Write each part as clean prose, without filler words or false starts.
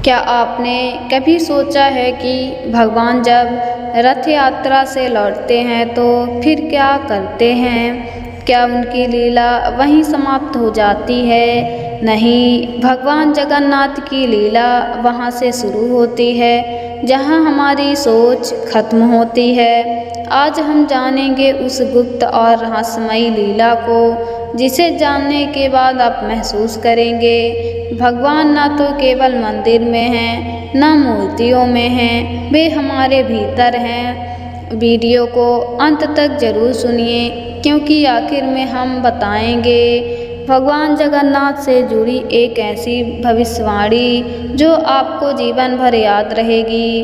क्या आपने कभी सोचा है कि भगवान जब रथ यात्रा से लौटते हैं तो फिर क्या करते हैं? क्या उनकी लीला वहीं समाप्त हो जाती है? नहीं, भगवान जगन्नाथ की लीला वहाँ से शुरू होती है जहाँ हमारी सोच खत्म होती है। आज हम जानेंगे उस गुप्त और रहस्यमयी लीला को, जिसे जानने के बाद आप महसूस करेंगे भगवान न तो केवल मंदिर में हैं, न मूर्तियों में हैं, वे हमारे भीतर हैं। वीडियो को अंत तक जरूर सुनिए, क्योंकि आखिर में हम बताएंगे भगवान जगन्नाथ से जुड़ी एक ऐसी भविष्यवाणी जो आपको जीवन भर याद रहेगी।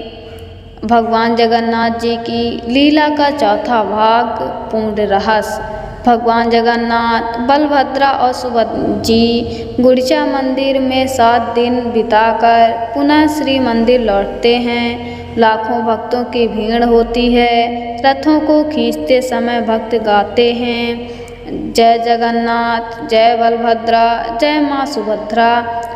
भगवान जगन्नाथ जी की लीला का चौथा भाग, पूर्ण रहस्य। भगवान जगन्नाथ, बलभद्रा और सुभद्रा जी गुंडीचा मंदिर में 7 दिन बिताकर पुनः श्री मंदिर लौटते हैं। लाखों भक्तों की भीड़ होती है। रथों को खींचते समय भक्त गाते हैं, जय जगन्नाथ, जय बलभद्रा, जय माँ सुभद्रा।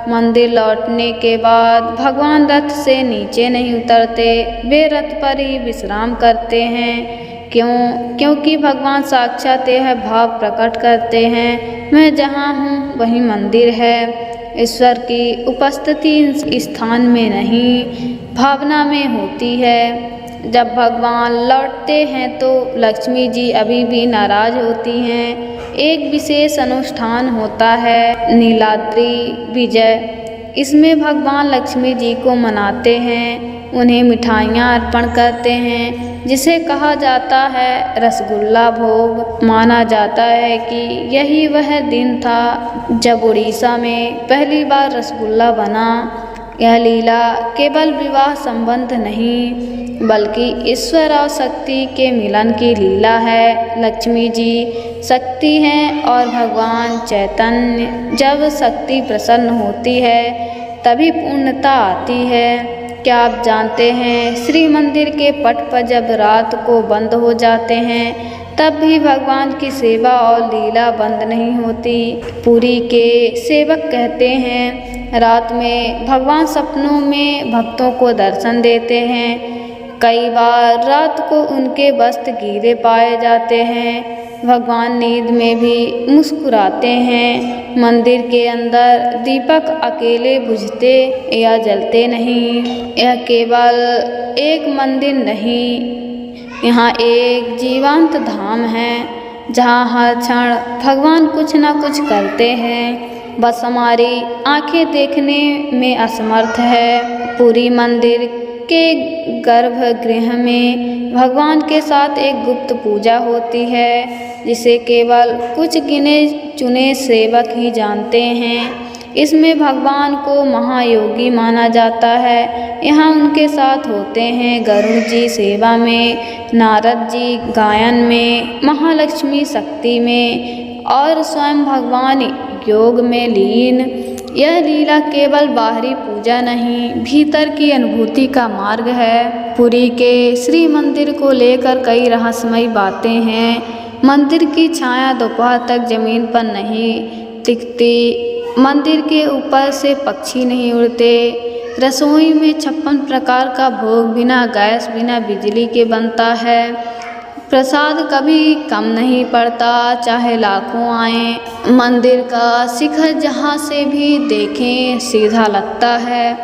मंदिर लौटने के बाद भगवान रथ से नीचे नहीं उतरते, वे रथ पर ही विश्राम करते हैं। क्योंकि भगवान साक्षात यह भाव प्रकट करते हैं, मैं जहाँ हूँ वहीं मंदिर है। ईश्वर की उपस्थिति इस स्थान में नहीं, भावना में होती है। जब भगवान लौटते हैं तो लक्ष्मी जी अभी भी नाराज होती हैं। एक विशेष अनुष्ठान होता है, नीलाद्रि विजय। इसमें भगवान लक्ष्मी जी को मनाते हैं, उन्हें मिठाइयाँ अर्पण करते हैं, जिसे कहा जाता है रसगुल्ला भोग। माना जाता है कि यही वह दिन था जब उड़ीसा में पहली बार रसगुल्ला बना। यह लीला केवल विवाह संबंध नहीं, बल्कि ईश्वर और शक्ति के मिलन की लीला है। लक्ष्मी जी शक्ति हैं और भगवान चैतन्य। जब शक्ति प्रसन्न होती है तभी पूर्णता आती है। क्या आप जानते हैं, श्री मंदिर के पट पर जब रात को बंद हो जाते हैं तब भी भगवान की सेवा और लीला बंद नहीं होती। पुरी के सेवक कहते हैं, रात में भगवान सपनों में भक्तों को दर्शन देते हैं। कई बार रात को उनके वस्त्र गीले पाए जाते हैं। भगवान नींद में भी मुस्कुराते हैं। मंदिर के अंदर दीपक अकेले बुझते या जलते नहीं। यह केवल एक मंदिर नहीं, यहाँ एक जीवंत धाम है जहाँ हर क्षण भगवान कुछ न कुछ करते हैं, बस हमारी आंखें देखने में असमर्थ है। पूरी मंदिर के गर्भगृह में भगवान के साथ एक गुप्त पूजा होती है, जिसे केवल कुछ गिने चुने सेवक ही जानते हैं। इसमें भगवान को महायोगी माना जाता है। यहाँ उनके साथ होते हैं गरुड़ जी सेवा में, नारद जी गायन में, महालक्ष्मी शक्ति में और स्वयं भगवान योग में लीन। यह लीला केवल बाहरी पूजा नहीं, भीतर की अनुभूति का मार्ग है। पुरी के श्री मंदिर को लेकर कई रहस्यमयी बातें हैं। मंदिर की छाया दोपहर तक जमीन पर नहीं टिकती। मंदिर के ऊपर से पक्षी नहीं उड़ते। रसोई में 56 प्रकार का भोग बिना गैस बिना बिजली के बनता है। प्रसाद कभी कम नहीं पड़ता, चाहे लाखों आए। मंदिर का शिखर जहाँ से भी देखें सीधा लगता है।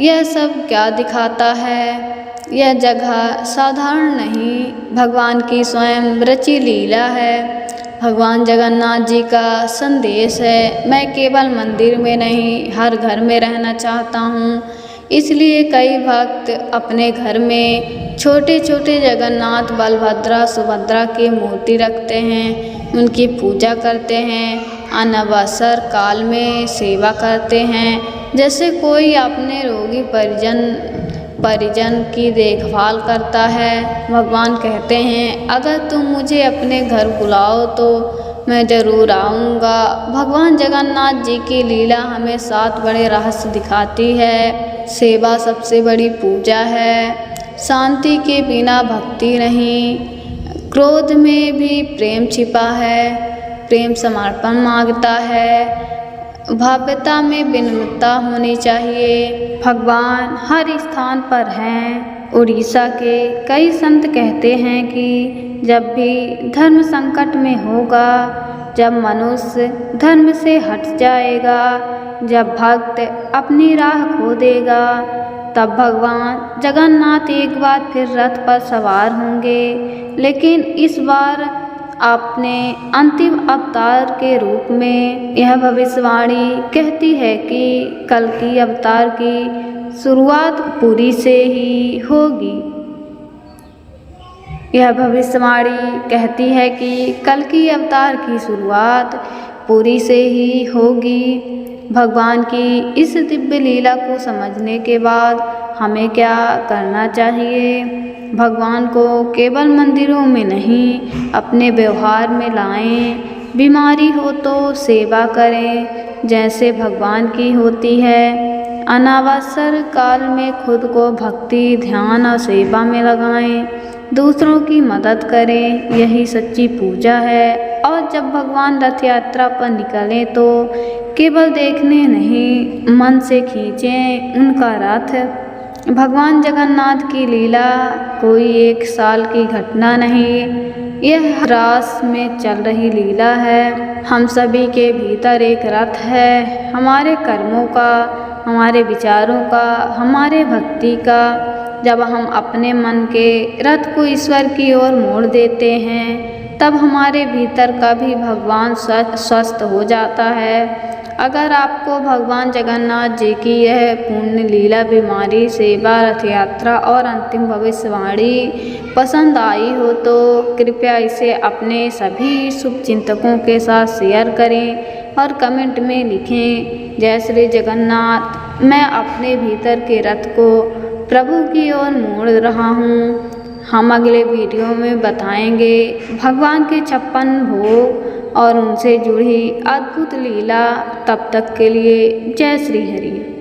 यह सब क्या दिखाता है? यह जगह साधारण नहीं, भगवान की स्वयं रची लीला है। भगवान जगन्नाथ जी का संदेश है, मैं केवल मंदिर में नहीं, हर घर में रहना चाहता हूँ। इसलिए कई भक्त अपने घर में छोटे छोटे जगन्नाथ, बलभद्रा, सुभद्रा की मूर्ति रखते हैं, उनकी पूजा करते हैं, अनवसर काल में सेवा करते हैं, जैसे कोई अपने रोगी परिजन की देखभाल करता है। भगवान कहते हैं, अगर तुम मुझे अपने घर बुलाओ तो मैं ज़रूर आऊँगा। भगवान जगन्नाथ जी की लीला हमें 7 बड़े रहस्य दिखाती है। सेवा सबसे बड़ी पूजा है। शांति के बिना भक्ति नहीं। क्रोध में भी प्रेम छिपा है। प्रेम समर्पण मांगता है। भव्यता में विनम्रता होनी चाहिए। भगवान हर स्थान पर हैं। उड़ीसा के कई संत कहते हैं कि जब भी धर्म संकट में होगा, जब मनुष्य धर्म से हट जाएगा, जब भक्त अपनी राह खो देगा, तब भगवान जगन्नाथ एक बार फिर रथ पर सवार होंगे। लेकिन इस बार अपने अंतिम अवतार के रूप में। यह भविष्यवाणी कहती है कि कल्कि अवतार की शुरुआत पुरी से ही होगी। यह भविष्यवाणी कहती है कि कल्कि अवतार की शुरुआत पुरी से ही होगी। भगवान की इस दिव्य लीला को समझने के बाद हमें क्या करना चाहिए? भगवान को केवल मंदिरों में नहीं, अपने व्यवहार में लाएं। बीमारी हो तो सेवा करें जैसे भगवान की होती है। अनावसर काल में खुद को भक्ति, ध्यान और सेवा में लगाएं। दूसरों की मदद करें, यही सच्ची पूजा है। और जब भगवान रथ यात्रा पर निकलें तो केवल देखने नहीं, मन से खींचें उनका रथ। भगवान जगन्नाथ की लीला कोई एक साल की घटना नहीं, यह रास में चल रही लीला है। हम सभी के भीतर एक रथ है, हमारे कर्मों का, हमारे विचारों का, हमारे भक्ति का। जब हम अपने मन के रथ को ईश्वर की ओर मोड़ देते हैं, तब हमारे भीतर का भी भगवान स्वस्थ हो जाता है। अगर आपको भगवान जगन्नाथ जी की यह पुण्य लीला, बीमारी, सेवा, रथ यात्रा और अंतिम भविष्यवाणी पसंद आई हो तो कृपया इसे अपने सभी शुभचिंतकों के साथ शेयर करें और कमेंट में लिखें, जय श्री जगन्नाथ। मैं अपने भीतर के रथ को प्रभु की ओर मोड़ रहा हूँ। हम अगले वीडियो में बताएंगे भगवान के 56 भोग और उनसे जुड़ी अद्भुत लीला। तब तक के लिए जय श्री हरि।